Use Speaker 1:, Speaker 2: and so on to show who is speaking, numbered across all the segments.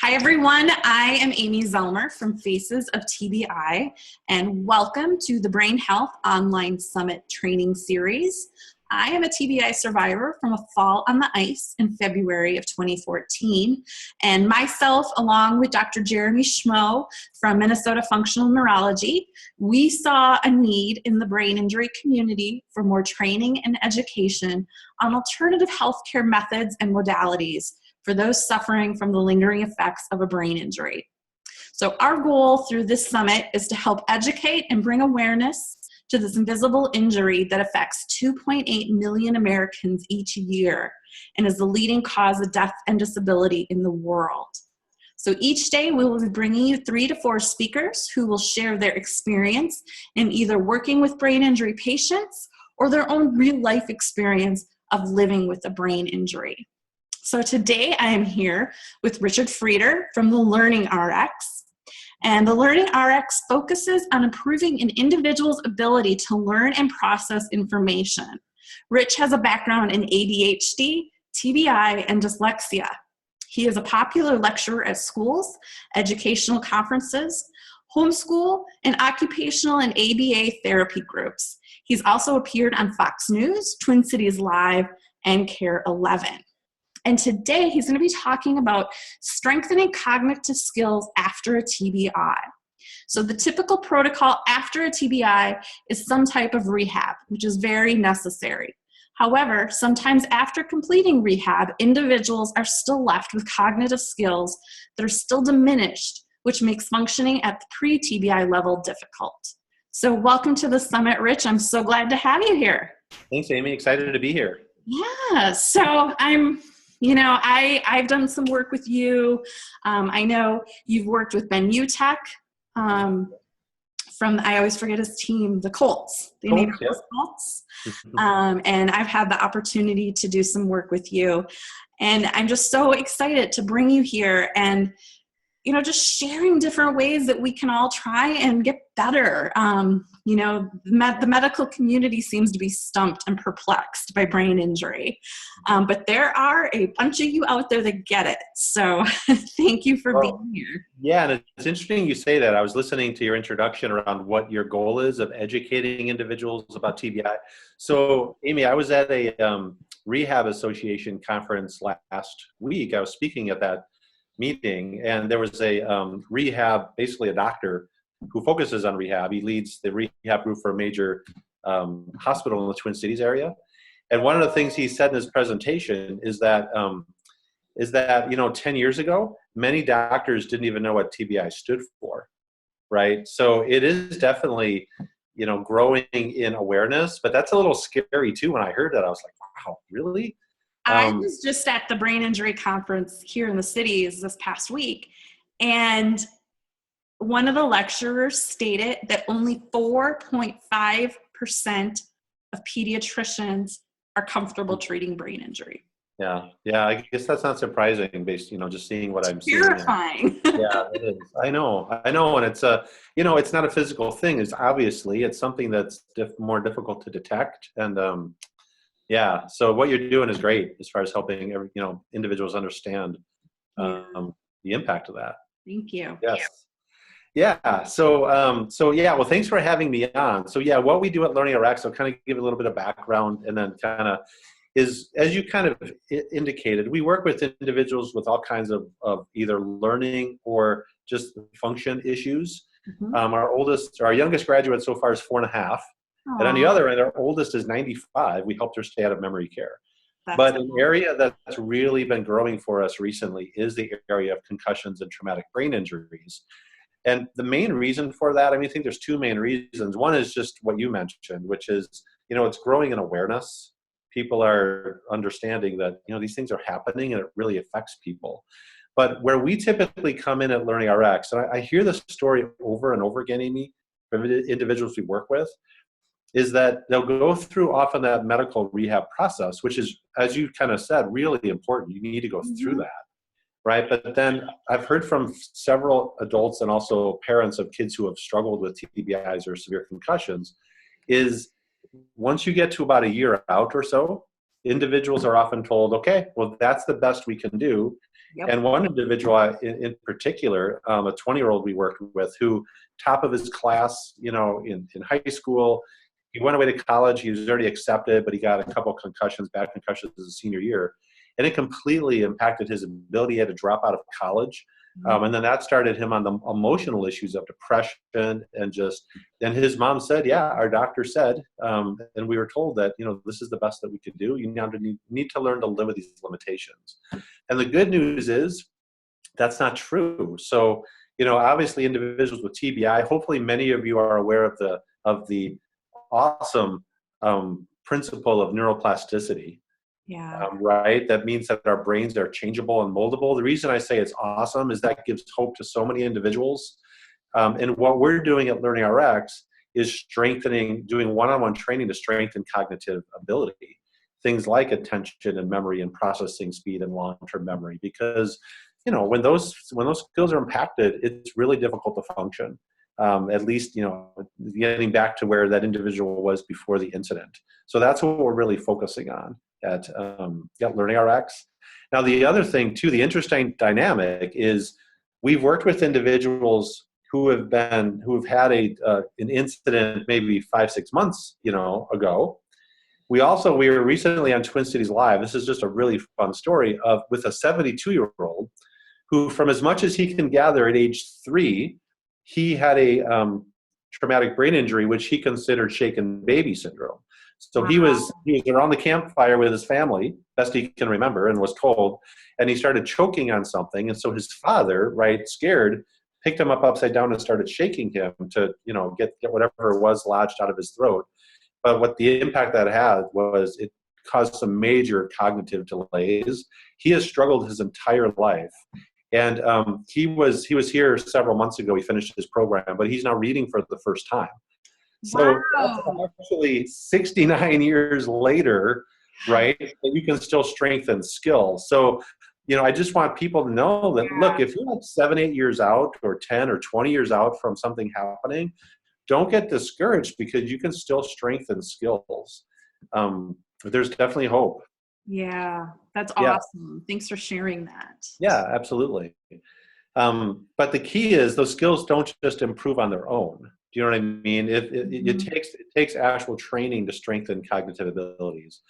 Speaker 1: Hi, everyone. I am Amy Zellmer from Faces of TBI, and welcome to the Brain Health Online Summit Training Series. I am a TBI survivor from a fall on the ice in February of 2014, and myself, along with Dr. Jeremy Schmo from Minnesota Functional Neurology, we saw a need in the brain injury community for more training and education on alternative healthcare methods and modalities for those suffering from the lingering effects of a brain injury. So our goal through this summit is to help educate and bring awareness to this invisible injury that affects 2.8 million Americans each year and is the leading cause of death and disability in the world. So each day we will be bringing you 3 to 4 speakers who will share their experience in either working with brain injury patients or their own real life experience of living with a brain injury. So today I am here with Richard Frieder from the Learning RX. And the Learning RX focuses on improving an individual's ability to learn and process information. Rich has a background in ADHD, TBI, and dyslexia. He is a popular lecturer at schools, educational conferences, homeschool, and occupational and ABA therapy groups. He's also appeared on Fox News, Twin Cities Live, and Care 11. And today he's going to be talking about strengthening cognitive skills after a TBI. So the typical protocol after a TBI is some type of rehab, which is very necessary. However, sometimes after completing rehab, individuals are still left with cognitive skills that are still diminished, which makes functioning at the pre-TBI level difficult. So welcome to the summit, Rich. I'm so glad to have you here.
Speaker 2: Thanks, Amy. Excited to be here.
Speaker 1: Yeah, so I've done some work with you. I know you've worked with Ben Utek from, I always forget his team, the Colts, the Indianapolis Colts. And I've had the opportunity to do some work with you. And I'm just so excited to bring you here and, just sharing different ways that we can all try and get better. The medical community seems to be stumped and perplexed by brain injury. But there are a bunch of you out there that get it. So thank you for being here.
Speaker 2: Yeah, and it's interesting you say that. I was listening to your introduction around what your goal is of educating individuals about TBI. So, Amy, I was at a Rehab Association conference last week. I was speaking at that meeting, and there was a rehab, basically a doctor who focuses on rehab. He leads the rehab group for a major hospital in the Twin Cities area. And one of the things he said in his presentation is that 10 years ago, many doctors didn't even know what TBI stood for, right? So it is definitely, growing in awareness, but that's a little scary too. When I heard that, I was like, wow, really?
Speaker 1: I was just at the brain injury conference here in the cities this past week, and one of the lecturers stated that only 4.5% of pediatricians are comfortable treating brain injury.
Speaker 2: Yeah, I guess that's not surprising based, just seeing what I'm seeing.
Speaker 1: Terrifying.
Speaker 2: Yeah, it is. I know, and it's it's not a physical thing. It's something that's more difficult to detect, and yeah, so what you're doing is great as far as helping individuals understand the impact of that.
Speaker 1: Thank you.
Speaker 2: Yes. Yeah. So well, thanks for having me on. So yeah, what we do at Learning RX, I'll kind of give a little bit of background, and then kind of is, as you kind of indicated, we work with individuals with all kinds of either learning or just function issues.
Speaker 1: Mm-hmm.
Speaker 2: Our youngest graduate so far is 4.5.
Speaker 1: Aww.
Speaker 2: And on the other end, our oldest is 95. We helped her stay out of memory care. But an area that's really been growing for us recently is the area of concussions and traumatic brain injuries. And the main reason for that, I think there's 2 main reasons. One is just what you mentioned, which is, it's growing in awareness. People are understanding that, these things are happening and it really affects people. But where we typically come in at Learning RX, and I hear this story over and over again, Amy, from individuals we work with, is that they'll go through often that medical rehab process, which is, as you kind of said, really important. You need to go through that, right? But then I've heard from several adults and also parents of kids who have struggled with TBIs or severe concussions, is once you get to about a year out or so, individuals are often told, okay, well, that's the best we can do.
Speaker 1: Yep.
Speaker 2: And one individual in particular, a 20-year-old we worked with, who top of his class, in high school, he went away to college. He was already accepted, but he got a couple concussions, bad concussions his senior year. And it completely impacted his ability. He had to drop out of college. And then that started him on the emotional issues of depression and his mom said, yeah, our doctor said, and we were told that, this is the best that we could do. You now need to learn to live with these limitations. And the good news is that's not true. So, obviously individuals with TBI, hopefully many of you are aware of the awesome principle of neuroplasticity.
Speaker 1: Yeah.
Speaker 2: Right? That means that our brains are changeable and moldable. The reason I say it's awesome is that gives hope to so many individuals. And what we're doing at LearningRx is doing one-on-one training to strengthen cognitive ability. Things like attention and memory and processing speed and long-term memory. Because, when those skills are impacted, it's really difficult to function. At least, getting back to where that individual was before the incident. So that's what we're really focusing on at LearningRx. Now, the other thing too, the interesting dynamic is we've worked with individuals who have had an incident maybe 5-6 months, ago. We were recently on Twin Cities Live. This is just a really fun story with a 72-year-old who, from as much as he can gather at age 3, he had a traumatic brain injury, which he considered shaken baby syndrome. So he was around the campfire with his family, best he can remember, and was cold, and he started choking on something. And so his father, right, scared, picked him up upside down and started shaking him to, get whatever it was lodged out of his throat. But what the impact that had was it caused some major cognitive delays. He has struggled his entire life. And he was here several months ago. He finished his program, but he's now reading for the first time. So that's actually 69 years later, right, that you can still strengthen skills. So, I just want people to know that, look, if you're like 7, 8 years out or 10 or 20 years out from something happening, don't get discouraged because you can still strengthen skills. There's definitely hope.
Speaker 1: Yeah, that's awesome. Thanks for sharing that.
Speaker 2: Yeah, absolutely. But the key is those skills don't just improve on their own. Do you know what I mean? It takes actual training to strengthen cognitive abilities.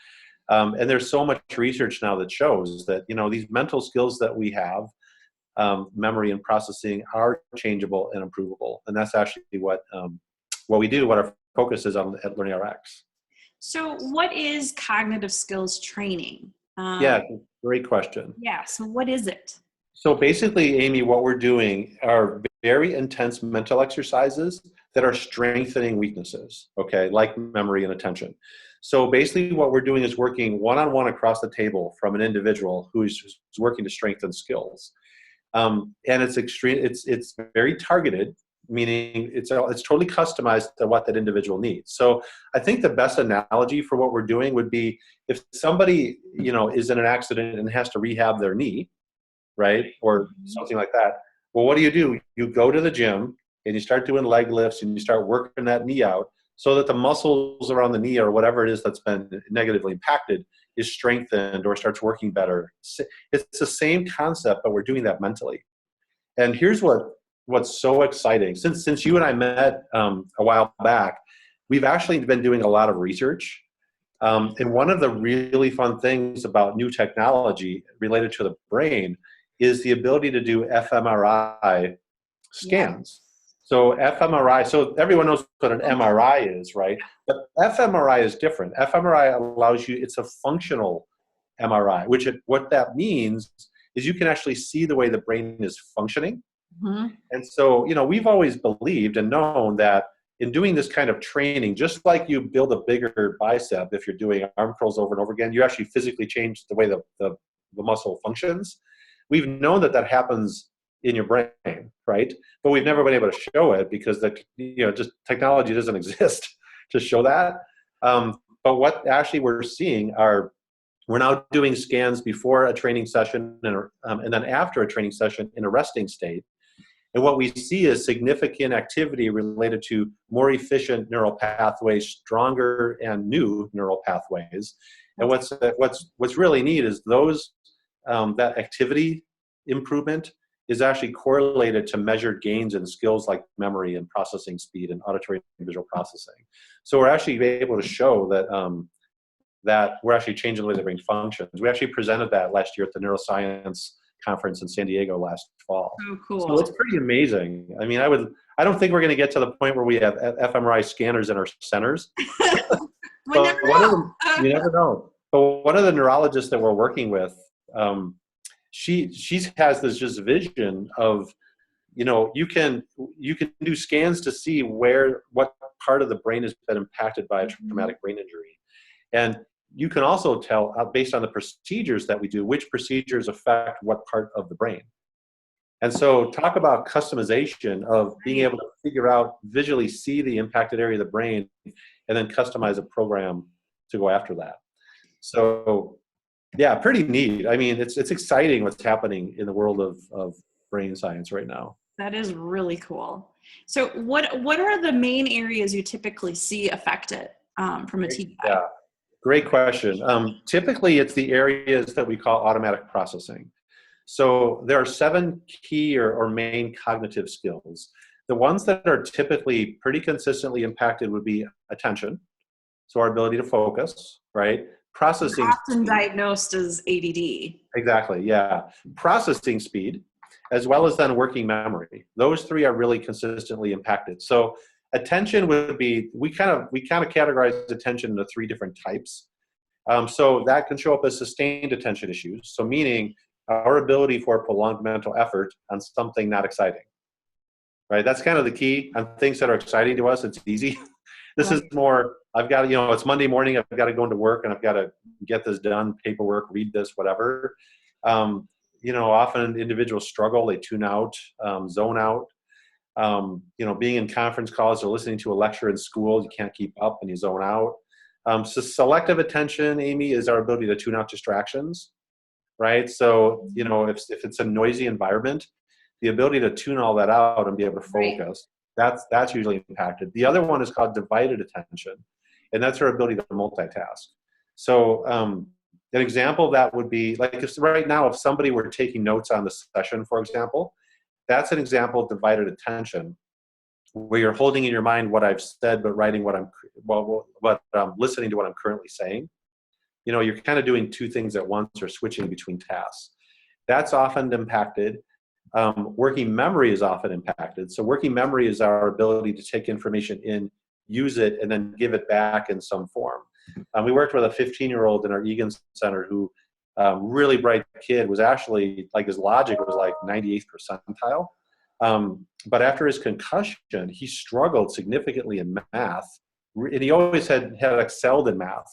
Speaker 2: And there's so much research now that shows that, these mental skills that we have, memory and processing, are changeable and improvable. And that's actually what we do, what our focus is on at LearningRx.
Speaker 1: So what is cognitive skills training?
Speaker 2: Yeah, great question.
Speaker 1: Yeah, so what is it?
Speaker 2: So basically, Amy, what we're doing are very intense mental exercises that are strengthening weaknesses, okay, like memory and attention. So basically what we're doing is working one-on-one across the table from an individual who's working to strengthen skills. And it's very targeted, meaning it's totally customized to what that individual needs. So I think the best analogy for what we're doing would be if somebody, is in an accident and has to rehab their knee, right? Or something like that. Well, what do? You go to the gym and you start doing leg lifts and you start working that knee out so that the muscles around the knee or whatever it is that's been negatively impacted is strengthened or starts working better. It's the same concept, but we're doing that mentally. And here's what's so exciting. Since you and I met a while back, we've actually been doing a lot of research. And one of the really fun things about new technology related to the brain is the ability to do fMRI scans. So fMRI, so everyone knows what an MRI is, right? But fMRI is different. fMRI allows you, it's a functional MRI, what that means is you can actually see the way the brain is functioning. Mm-hmm. And so, we've always believed and known that in doing this kind of training, just like you build a bigger bicep, if you're doing arm curls over and over again, you actually physically change the way the muscle functions. We've known that happens in your brain, right? But we've never been able to show it because just technology doesn't exist to show that. But what actually we're seeing we're now doing scans before a training session and then after a training session in a resting state. And what we see is significant activity related to more efficient neural pathways, stronger and new neural pathways. And what's really neat is those that activity improvement is actually correlated to measured gains in skills like memory and processing speed and auditory and visual processing. So we're actually able to show that that we're actually changing the way the brain functions. We actually presented that last year at the neuroscience conference in San Diego last fall.
Speaker 1: Oh, cool.
Speaker 2: So it's pretty amazing. I mean, I don't think we're going to get to the point where we have fMRI scanners in our centers.
Speaker 1: We never know.
Speaker 2: You never know. But one of the neurologists that we're working with, she has this just vision of, you can do scans to see what part of the brain has been impacted by a traumatic brain injury. And you can also tell, based on the procedures that we do, which procedures affect what part of the brain. And so talk about customization of being able to figure out, visually see the impacted area of the brain, and then customize a program to go after that. So yeah, pretty neat. I mean, it's exciting what's happening in the world of brain science right now.
Speaker 1: That is really cool. So what are the main areas you typically see affected from a TBI?
Speaker 2: Yeah, great question. Typically, it's the areas that we call automatic processing. So there are 7 key or main cognitive skills. The ones that are typically pretty consistently impacted would be attention, so our ability to focus, right? Processing.
Speaker 1: Often diagnosed as ADD.
Speaker 2: Exactly, yeah. Processing speed, as well as then working memory. Those 3 are really consistently impacted. So attention would be, we kind of categorize attention into 3 different types. So that can show up as sustained attention issues. So meaning our ability for prolonged mental effort on something not exciting, right? That's kind of the key. On things that are exciting to us, it's easy. This is more, I've got, it's Monday morning, I've got to go into work and I've got to get this done, paperwork, read this, whatever. Often individuals struggle, they tune out, zone out. Being in conference calls or listening to a lecture in school, you can't keep up and you zone out. So selective attention, Amy, is our ability to tune out distractions, right? So, if it's a noisy environment, the ability to tune all that out and be able to focus, that's usually impacted. The other one is called divided attention, and that's our ability to multitask. So an example of that would be, like right now, if somebody were taking notes on the session, for example, that's an example of divided attention, where you're holding in your mind what I've said, but writing listening to what I'm currently saying. You're kind of doing 2 things at once or switching between tasks. That's often impacted. Working memory is often impacted. So working memory is our ability to take information in, use it, and then give it back in some form. We worked with a 15-year-old in our Egan Center who, really bright kid, was actually, like, his logic was like 98th percentile. But after his concussion, he struggled significantly in math, and he always had excelled in math.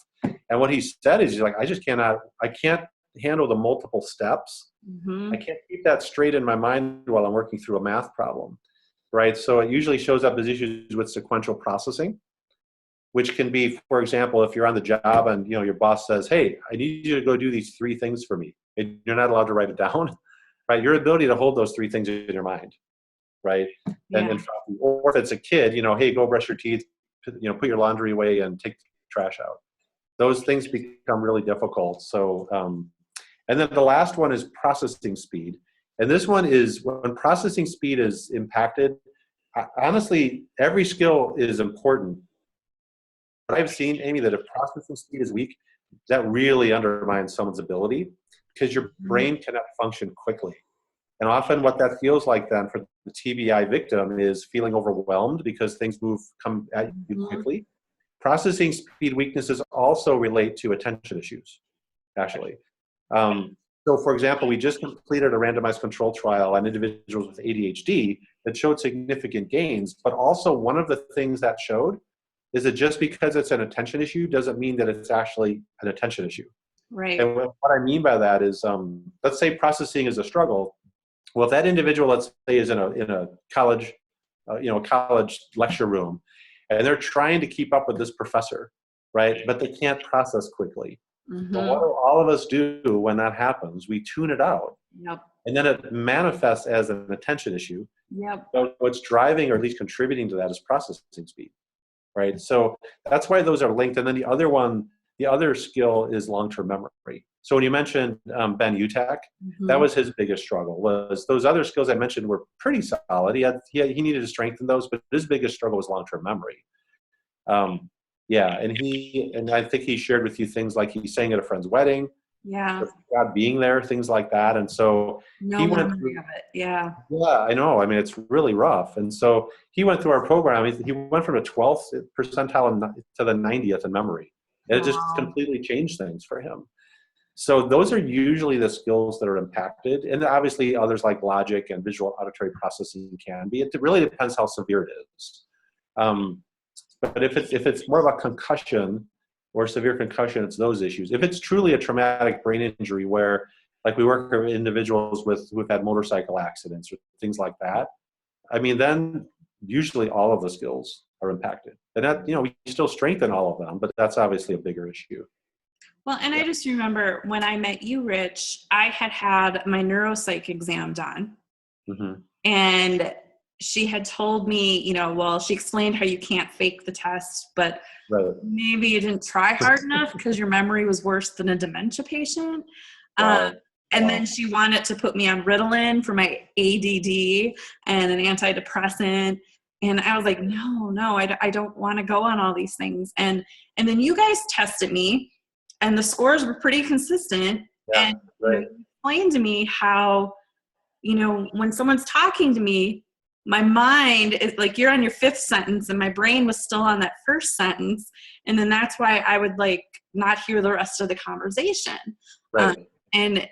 Speaker 2: And what he said is, he's like, I can't handle the multiple steps. I can't keep that straight in my mind while I'm working through a math problem, right? So it usually shows up as issues with sequential processing, which can be, for example, if you're on the job and your boss says, "Hey, I need you to go do these 3 things for me," and you're not allowed to write it down, right? Your ability to hold those 3 things in your mind, right? Yeah. Or if it's a kid, hey, go brush your teeth, put your laundry away and take the trash out. Those things become really difficult. So, and then the last one is processing speed. And this one is when processing speed is impacted. Honestly, every skill is important. But I've seen, Amy, that if processing speed is weak, that really undermines someone's ability, because your brain cannot function quickly. And often what that feels like then for the TBI victim is feeling overwhelmed because things come at you quickly. Processing speed weaknesses also relate to attention issues, actually. So, for example, we just completed a randomized control trial on individuals with ADHD that showed significant gains, but also one of the things that showed is that just because it's an attention issue doesn't mean that it's actually an attention issue.
Speaker 1: Right.
Speaker 2: And what I mean by that is, let's say processing is a struggle. Well, if that individual, let's say, is in a college, college lecture room, and they're trying to keep up with this professor, right? But they can't process quickly. Well, what do all of us do when that happens? We tune it out.
Speaker 1: Yep.
Speaker 2: And then it manifests as an attention issue.
Speaker 1: Yep.
Speaker 2: So what's driving or at least contributing to that is processing speed, right? So that's why those are linked. And then the other The other skill is long-term memory. So when you mentioned Ben Utek, that
Speaker 1: Mm-hmm.
Speaker 2: was his biggest struggle. Was those other skills I mentioned were pretty solid. He needed to strengthen those, but his biggest struggle was long-term memory. Yeah, and I think he shared with you things like he sang at a friend's wedding,
Speaker 1: Yeah.
Speaker 2: God being there, things like that. And so
Speaker 1: No
Speaker 2: he went
Speaker 1: memory
Speaker 2: through.
Speaker 1: of it. Yeah.
Speaker 2: Yeah, I know. I mean, it's really rough. And so he went through our program. He went from the 12th percentile to the 90th in memory. And it just
Speaker 1: Wow.
Speaker 2: completely changed things for him. So those are usually the skills that are impacted. And obviously others like logic and visual auditory processing can be. It really depends how severe it is. But if it's more of a concussion or severe concussion, it's those issues. If it's truly a traumatic brain injury where, like we work with individuals who've had motorcycle accidents or things like that, I mean, then usually all of the skills are impacted. And that, we still strengthen all of them, but that's obviously a bigger issue.
Speaker 1: Well, and I just remember when I met you, Rich, I had my neuropsych exam done.
Speaker 2: Mm-hmm.
Speaker 1: And she had told me, well, she explained how you can't fake the test, but
Speaker 2: Right.
Speaker 1: maybe you didn't try hard enough because your memory was worse than a dementia patient.
Speaker 2: Wow.
Speaker 1: And then she wanted to put me on Ritalin for my ADD and an antidepressant. And I was like, no, I don't want to go on all these things. And then you guys tested me and the scores were pretty consistent.
Speaker 2: Yeah,
Speaker 1: And
Speaker 2: right.
Speaker 1: you explained to me how, when someone's talking to me, my mind is like, you're on your fifth sentence and my brain was still on that first sentence. And then that's why I would not hear the rest of the conversation.
Speaker 2: Right.
Speaker 1: And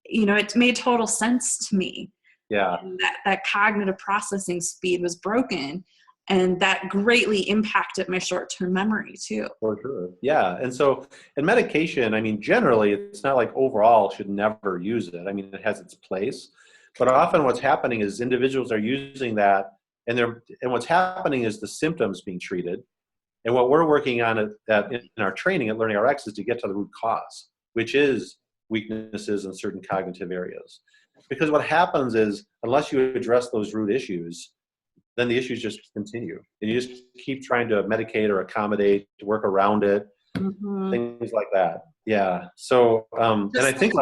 Speaker 1: it made total sense to me.
Speaker 2: Yeah.
Speaker 1: And that cognitive processing speed was broken. And that greatly impacted my short-term memory too.
Speaker 2: For sure. Yeah. And so, and medication, I mean, generally, it's not like overall should never use it. I mean, it has its place. But often what's happening is individuals are using that, and what's happening is the symptoms being treated. And what we're working on in our training at Learning RX is to get to the root cause, which is weaknesses in certain cognitive areas. Because what happens is, unless you address those root issues, then the issues just continue. And you just keep trying to medicate or accommodate, to work around it, things like that. Yeah. So, and I think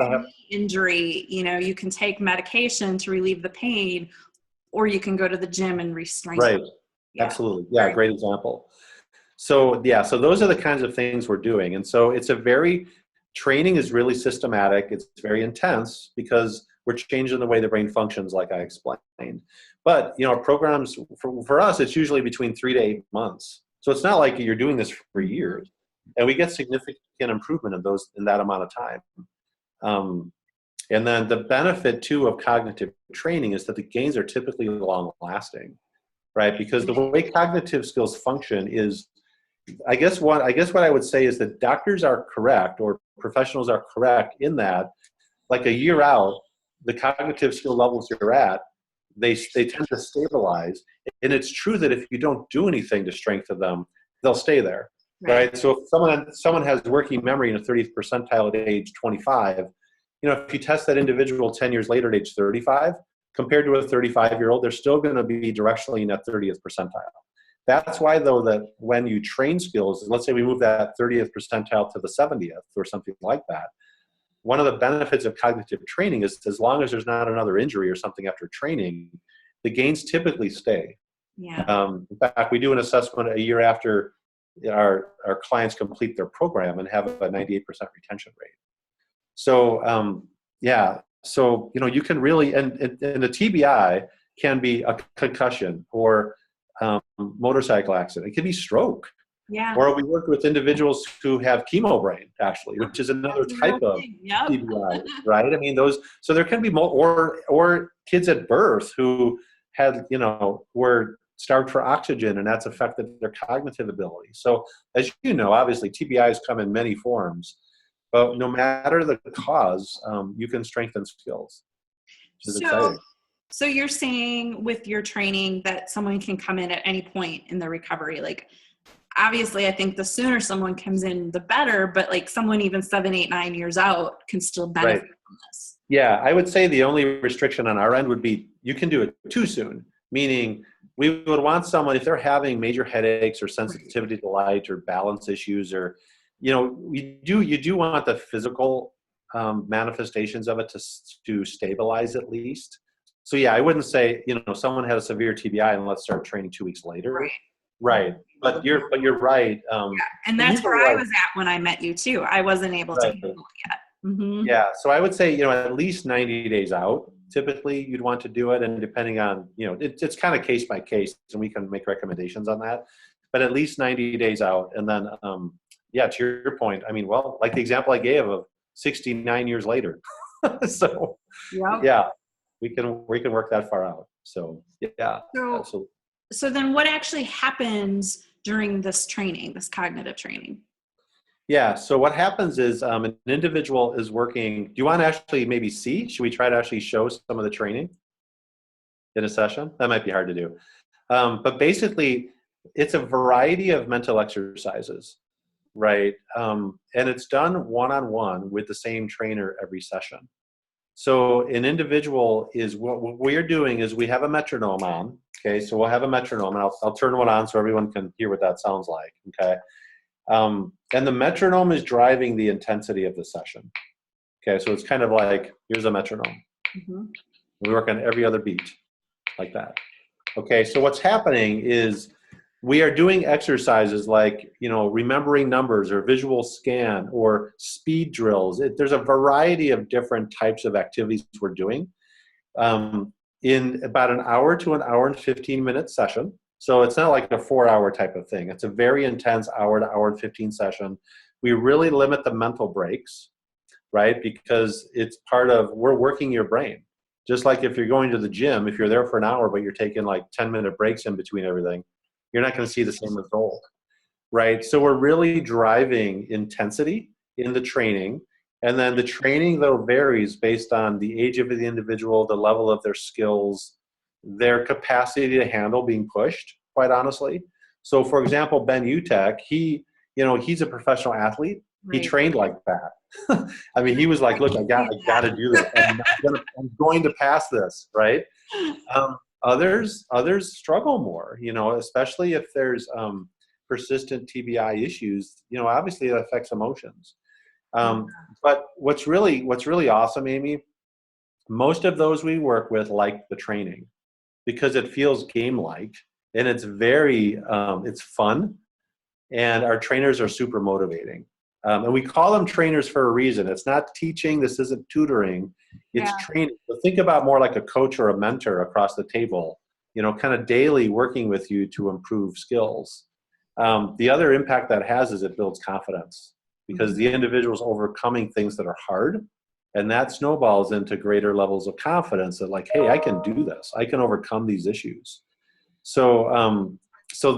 Speaker 1: injury, you can take medication to relieve the pain, or you can go to the gym and restrain.
Speaker 2: Right.
Speaker 1: Yeah.
Speaker 2: Absolutely. Yeah. Great example. So, yeah. So those are the kinds of things we're doing. And so training is really systematic. It's very intense because we're changing the way the brain functions, like I explained. But, programs, for us, it's usually between 3 to 8 months. So it's not like you're doing this for years. And we get significant improvement in that amount of time. And then the benefit, too, of cognitive training is that the gains are typically long-lasting, right? Because the way cognitive skills function is, I guess what I would say is that doctors are correct, or professionals are correct in that, like a year out, the cognitive skill levels you're at, they tend to stabilize. And it's true that if you don't do anything to strengthen them, they'll stay there, right? So if someone has working memory in a 30th percentile at age 25, if you test that individual 10 years later at age 35, compared to a 35-year-old, they're still going to be directionally in that 30th percentile. That's why, though, that when you train skills, let's say we move that 30th percentile to the 70th or something like that, one of the benefits of cognitive training is, as long as there's not another injury or something after training, the gains typically stay.
Speaker 1: Yeah.
Speaker 2: In fact, we do an assessment a year after our clients complete their program and have a 98% retention rate. So, yeah. So, you can really, and the TBI can be a concussion or motorcycle accident. It can be stroke.
Speaker 1: Yeah.
Speaker 2: Or we work with individuals who have chemo brain, actually, which is another type of TBI, right? I mean, so there can be more, or kids at birth who had, were starved for oxygen, and that's affected their cognitive ability. So, as you know, obviously, TBIs come in many forms, but no matter the cause, you can strengthen skills, which is exciting.
Speaker 1: So you're saying with your training that someone can come in at any point in the recovery, obviously, I think the sooner someone comes in, the better, but someone even 7, 8, 9 years out can still benefit from this.
Speaker 2: Yeah, I would say the only restriction on our end would be you can do it too soon, meaning we would want someone, if they're having major headaches or sensitivity to light or balance issues or you do want the physical manifestations of it to stabilize at least. So yeah, I wouldn't say, someone had a severe TBI and let's start training 2 weeks later. Right. But you're right.
Speaker 1: And that's where I was at when I met you too. I wasn't able to handle it yet. Mm-hmm.
Speaker 2: Yeah. So I would say, at least 90 days out, typically you'd want to do it. And depending on, it's kind of case by case, and we can make recommendations on that, but at least 90 days out. And then, to your point, like the example I gave of 69 years later. So yeah, we can work that far out. So yeah, absolutely.
Speaker 1: So then what actually happens during this training, this cognitive training?
Speaker 2: Yeah. So what happens is an individual is working. Do you want to actually maybe see? Should we try to actually show some of the training in a session? That might be hard to do. But basically, it's a variety of mental exercises, right? And it's done one-on-one with the same trainer every session. So an individual is, what we're doing is we have a metronome on. Okay, so we'll have a metronome, and I'll turn one on so everyone can hear what that sounds like. Okay. And the metronome is driving the intensity of the session. Okay, so it's kind of like, here's a metronome. Mm-hmm. We work on every other beat like that. Okay, so what's happening is we are doing exercises like, remembering numbers or visual scan or speed drills. There's a variety of different types of activities we're doing in about an hour to an hour and 15-minute session. So it's not like a 4-hour type of thing. It's a very intense hour to hour and 15 session. We really limit the mental breaks, right? Because it's we're working your brain. Just like if you're going to the gym, if you're there for an hour, but you're taking like 10-minute breaks in between everything, you're not going to see the same result, right? So we're really driving intensity in the training. And then the training, though, varies based on the age of the individual, the level of their skills, their capacity to handle being pushed, quite honestly. So, for example, Ben Utek, he's a professional athlete. Right. He trained like that. He was like, look, I got to do this. I'm going to pass this, right? Others struggle more, especially if there's persistent TBI issues. Obviously it affects emotions. But what's really awesome, Amy, most of those we work with like the training because it feels game-like and it's very, it's fun, and our trainers are super motivating. And we call them trainers for a reason. It's not teaching. This isn't tutoring. It's training. So think about more like a coach or a mentor across the table, kind of daily working with you to improve skills. The other impact that has is it builds confidence because the individual's overcoming things that are hard, and that snowballs into greater levels of confidence that like, hey, I can do this. I can overcome these issues. So, so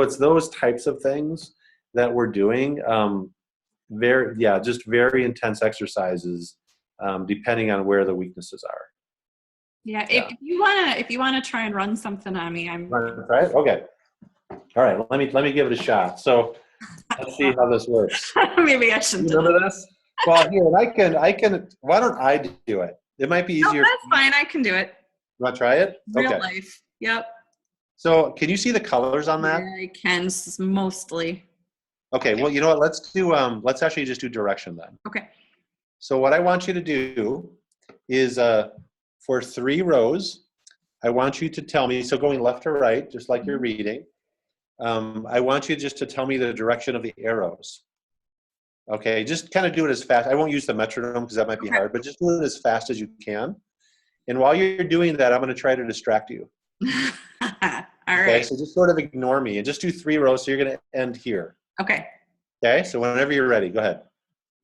Speaker 2: it's those types of things that we're doing. Just very intense exercises, depending on where the weaknesses are.
Speaker 1: Yeah. If you wanna try and run something on me, I'm
Speaker 2: right. Okay. All right. Let me give it a shot. So let's see how this works.
Speaker 1: Maybe I shouldn't.
Speaker 2: Remember this? Well, here, and I can. Why don't I do it? It might be easier.
Speaker 1: No, that's fine. I can do it.
Speaker 2: You want to try it?
Speaker 1: Real life. Yep.
Speaker 2: So can you see the colors on that?
Speaker 1: Yeah, I can mostly.
Speaker 2: Okay, well, you know what? Let's actually just do direction then.
Speaker 1: Okay.
Speaker 2: So what I want you to do is for 3 rows, I want you to tell me, so going left to right, just like you're reading, I want you just to tell me the direction of the arrows. Okay, just kind of do it as fast. I won't use the metronome because that might be hard, but just do it as fast as you can. And while you're doing that, I'm going to try to distract you.
Speaker 1: All
Speaker 2: okay,
Speaker 1: right.
Speaker 2: so just sort of ignore me and just do 3 rows. So you're going to end here.
Speaker 1: Okay.
Speaker 2: Okay, so whenever you're ready, go ahead.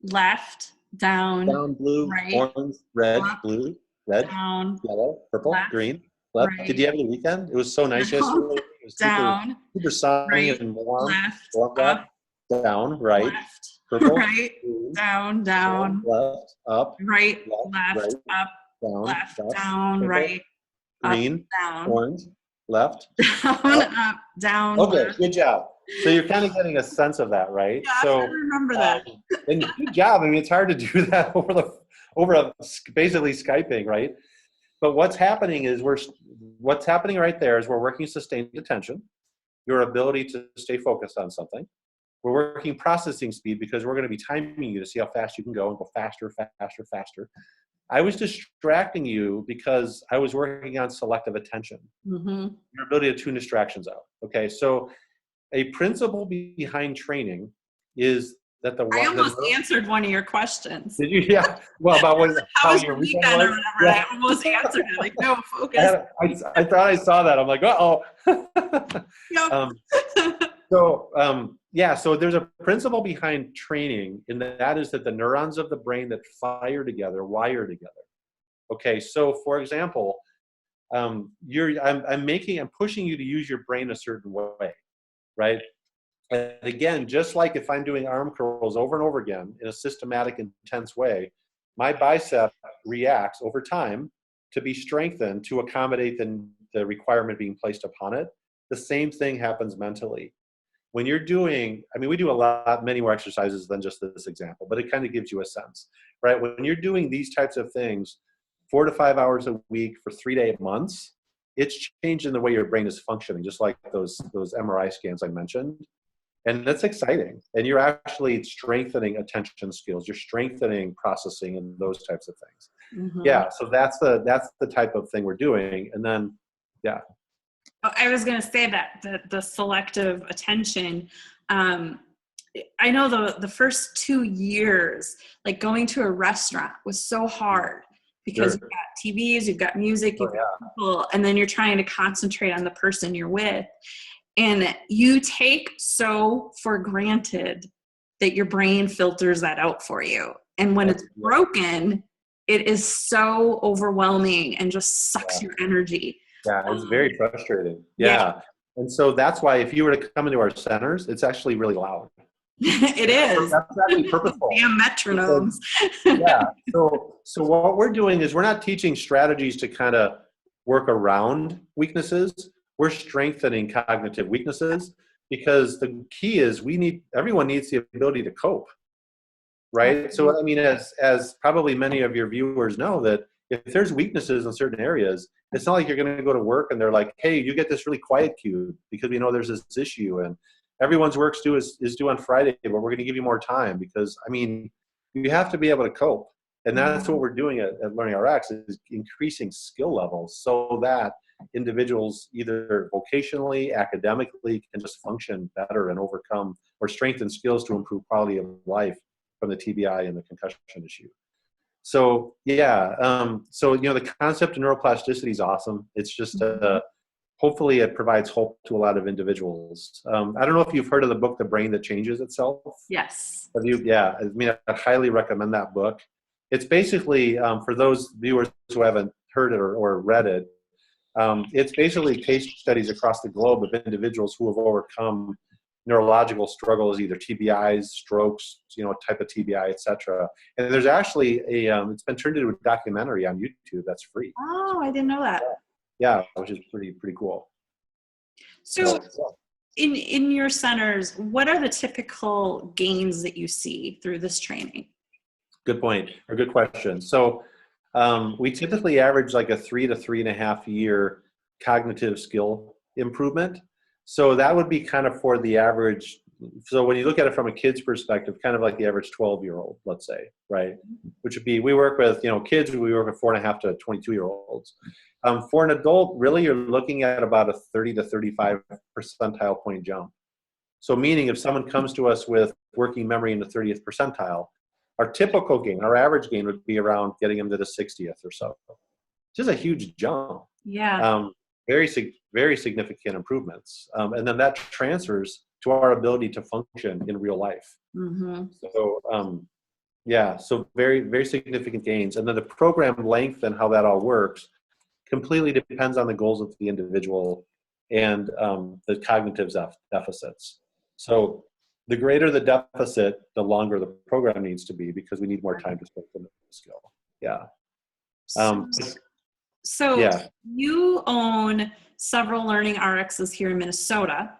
Speaker 1: Left, down,
Speaker 2: blue, right, orange, red, up, blue, red, down, yellow, purple, left, green, left. Right. Did you have a weekend? It was so nice yesterday. It was
Speaker 1: down,
Speaker 2: super sunny
Speaker 1: right,
Speaker 2: and warm.
Speaker 1: Left,
Speaker 2: up, down, right,
Speaker 1: left,
Speaker 2: purple,
Speaker 1: right, green, down,
Speaker 2: left, up,
Speaker 1: right, left, up,
Speaker 2: down,
Speaker 1: left, down,
Speaker 2: purple,
Speaker 1: right,
Speaker 2: green,
Speaker 1: up, down,
Speaker 2: orange, left,
Speaker 1: down, up, down.
Speaker 2: Okay,
Speaker 1: left.
Speaker 2: good job. So you're kind of getting a sense of that, right?
Speaker 1: Yeah,
Speaker 2: so
Speaker 1: I remember that.
Speaker 2: And good job. It's hard to do that over basically Skyping, right? But what's happening right there is we're working sustained attention, your ability to stay focused on something. We're working processing speed because we're going to be timing you to see how fast you can go and go faster, faster, faster. I was distracting you because I was working on selective attention, your ability to tune distractions out. Okay, so a principle behind training is that
Speaker 1: I almost answered one of your questions.
Speaker 2: Did you? Yeah. Well, about
Speaker 1: how was your weekend or whatever? Yeah. I almost answered it. Like, no, focus.
Speaker 2: I thought I saw that. I'm like, uh-oh. Yeah, so there's a principle behind training, and that is that the neurons of the brain that fire together wire together. Okay, so for example, I'm pushing you to use your brain a certain way, right? And again, just like if I'm doing arm curls over and over again in a systematic, intense way, my bicep reacts over time to be strengthened to accommodate the requirement being placed upon it. The same thing happens mentally. When you're doing, I mean, we do many more exercises than just this example, but it kind of gives you a sense, right? When you're doing these types of things 4 to 5 hours a week for 3 to 8 months, it's changing the way your brain is functioning, just like those MRI scans I mentioned. And that's exciting. And you're actually strengthening attention skills. You're strengthening processing and those types of things. Yeah. So that's the type of thing we're doing. And then, yeah.
Speaker 1: I was going to say that the selective attention, I know the first 2 years, like going to a restaurant was so hard because you've got TVs, you've got music, you've got people, and then you're trying to concentrate on the person you're with. And you take so for granted that your brain filters that out for you. And when it's broken, it is so overwhelming and just sucks your energy.
Speaker 2: Yeah, it's very frustrating. Yeah. And so that's why if you were to come into our centers, it's actually really loud.
Speaker 1: It is.
Speaker 2: That's actually purposeful.
Speaker 1: Damn metronomes.
Speaker 2: Yeah. So what we're doing is we're not teaching strategies to kind of work around weaknesses. We're strengthening cognitive weaknesses because the key is everyone needs the ability to cope, right? So, I mean, as probably many of your viewers know, that if there's weaknesses in certain areas, it's not like you're going to go to work and they're like, hey, you get this really quiet cube because we know there's this issue and everyone's work's due is due on Friday, but we're going to give you more time because, I mean, you have to be able to cope. And that's what we're doing at Learning RX is increasing skill levels so that individuals either vocationally, academically can just function better and overcome or strengthen skills to improve quality of life from the TBI and the concussion issue. So so the concept of neuroplasticity is awesome. It's just hopefully it provides hope to a lot of individuals. I don't know if you've heard of the book The Brain That Changes Itself.
Speaker 1: Yes.
Speaker 2: Have you? Yeah, I mean, I highly recommend that book. It's basically for those viewers who haven't heard it or read it. It's basically case studies across the globe of individuals who have overcome neurological struggles, either TBIs, strokes, type of TBI, etc. And there's actually it's been turned into a documentary on YouTube that's free.
Speaker 1: Oh, I didn't know that.
Speaker 2: Yeah, which is pretty cool.
Speaker 1: So in your centers, what are the typical gains that you see through this training?
Speaker 2: Good point, or good question. So we typically average like a 3 to 3.5 year cognitive skill improvement. So that would be kind of for the average. So when you look at it from a kid's perspective, kind of like the average 12-year-old, let's say, right? Which would be, we work with, kids, we work with 4.5 to 22-year-olds. For an adult, really, you're looking at about a 30 to 35 percentile point jump. So meaning if someone comes to us with working memory in the 30th percentile, our typical gain, our average gain would be around getting them to the 60th or so. Which is a huge jump.
Speaker 1: Yeah.
Speaker 2: Very significant improvements. And then that transfers to our ability to function in real life.
Speaker 1: Mm-hmm.
Speaker 2: So, so very, very significant gains. And then the program length and how that all works completely depends on the goals of the individual and the cognitive deficits. So the greater the deficit, the longer the program needs to be because we need more time to strengthen the skill. Yeah.
Speaker 1: So you own several Learning RXs here in Minnesota.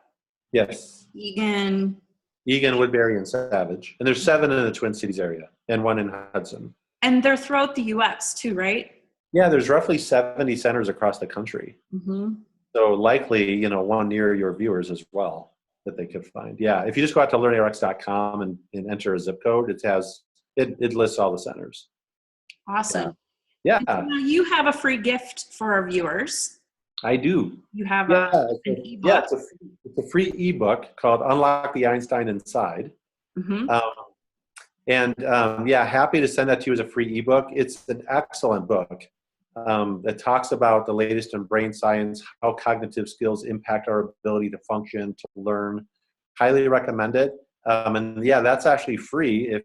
Speaker 2: Yes.
Speaker 1: Egan,
Speaker 2: Woodbury, and Savage. And there's 7 in the Twin Cities area and 1 in Hudson.
Speaker 1: And they're throughout the U.S. too, right?
Speaker 2: Yeah, there's roughly 70 centers across the country.
Speaker 1: Mm-hmm.
Speaker 2: So likely, 1 near your viewers as well. that they could find. Yeah, if you just go out to learnarx.com and enter a zip code, it lists all the centers.
Speaker 1: Awesome.
Speaker 2: Yeah.
Speaker 1: And so now you have a free gift for our viewers.
Speaker 2: I do.
Speaker 1: You have
Speaker 2: an
Speaker 1: ebook.
Speaker 2: Yeah, it's a free ebook called Unlock the Einstein Inside.
Speaker 1: Mm-hmm.
Speaker 2: Happy to send that to you as a free ebook. It's an excellent book that talks about the latest in brain science, how cognitive skills impact our ability to function, to learn. Highly recommend it. That's actually free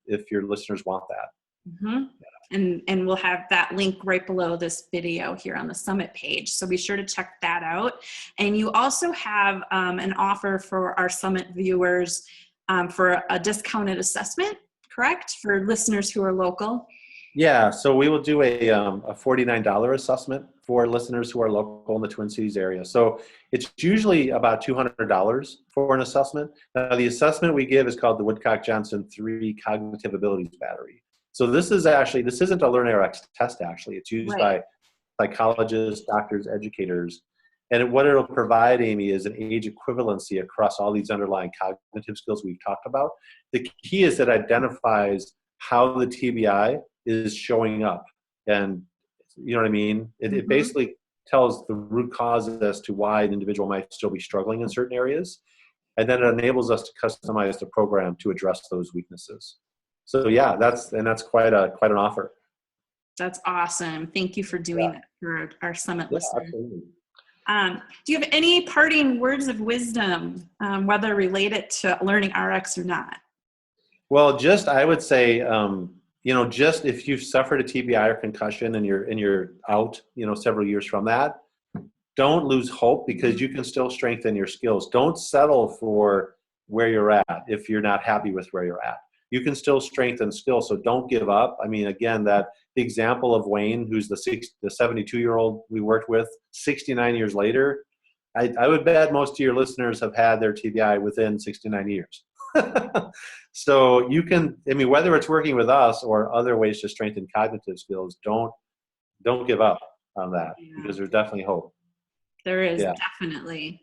Speaker 2: if your listeners want that.
Speaker 1: Mm-hmm. And we'll have that link right below this video here on the Summit page. So be sure to check that out. And you also have an offer for our Summit viewers for a discounted assessment, correct? For listeners who are local.
Speaker 2: Yeah, so we will do a $49 assessment for listeners who are local in the Twin Cities area. So it's usually about $200 for an assessment. Now, the assessment we give is called the Woodcock-Johnson 3 Cognitive Abilities Battery. So this isn't a LearnRx test, actually. It's used by psychologists, doctors, educators. And what it'll provide, Amy, is an age equivalency across all these underlying cognitive skills we've talked about. The key is that it identifies how the TBI is showing up. And you know what I mean? It basically tells the root cause as to why an individual might still be struggling in certain areas. And then it enables us to customize the program to address those weaknesses. So yeah, that's quite an offer.
Speaker 1: That's awesome. Thank you for doing that for our Summit listeners.
Speaker 2: Absolutely.
Speaker 1: Do you have any parting words of wisdom, whether related to Learning RX or not?
Speaker 2: Well, I would say, just if you've suffered a TBI or concussion and you're out, several years from that, don't lose hope, because you can still strengthen your skills. Don't settle for where you're at if you're not happy with where you're at. You can still strengthen skills, so don't give up. I mean, again, the example of Wayne, who's the 72-year-old we worked with, 69 years later, I would bet most of your listeners have had their TBI within 69 years. So you can, whether it's working with us or other ways to strengthen cognitive skills, don't give up on that, because there's definitely hope.
Speaker 1: There is definitely.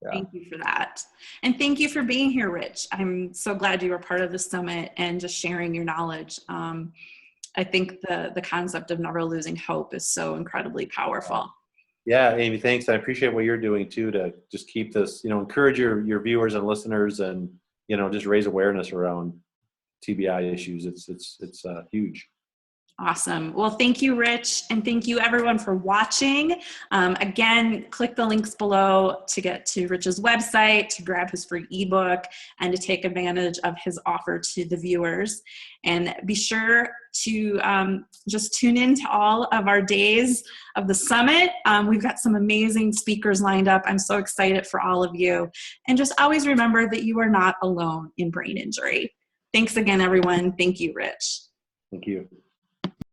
Speaker 1: Yeah. Thank you for that. And thank you for being here, Rich. I'm so glad you were part of the summit and just sharing your knowledge. I think the concept of never losing hope is so incredibly powerful.
Speaker 2: Yeah, Amy, thanks. I appreciate what you're doing too, to just keep this, encourage your viewers and listeners, and, just raise awareness around TBI issues. It's huge.
Speaker 1: Awesome. Well, thank you, Rich. And thank you everyone for watching. Again, click the links below to get to Rich's website, to grab his free ebook, and to take advantage of his offer to the viewers. And be sure to just tune in to all of our days of the summit. We've got some amazing speakers lined up. I'm so excited for all of you. And just always remember that you are not alone in brain injury. Thanks again, everyone. Thank you, Rich.
Speaker 2: Thank you.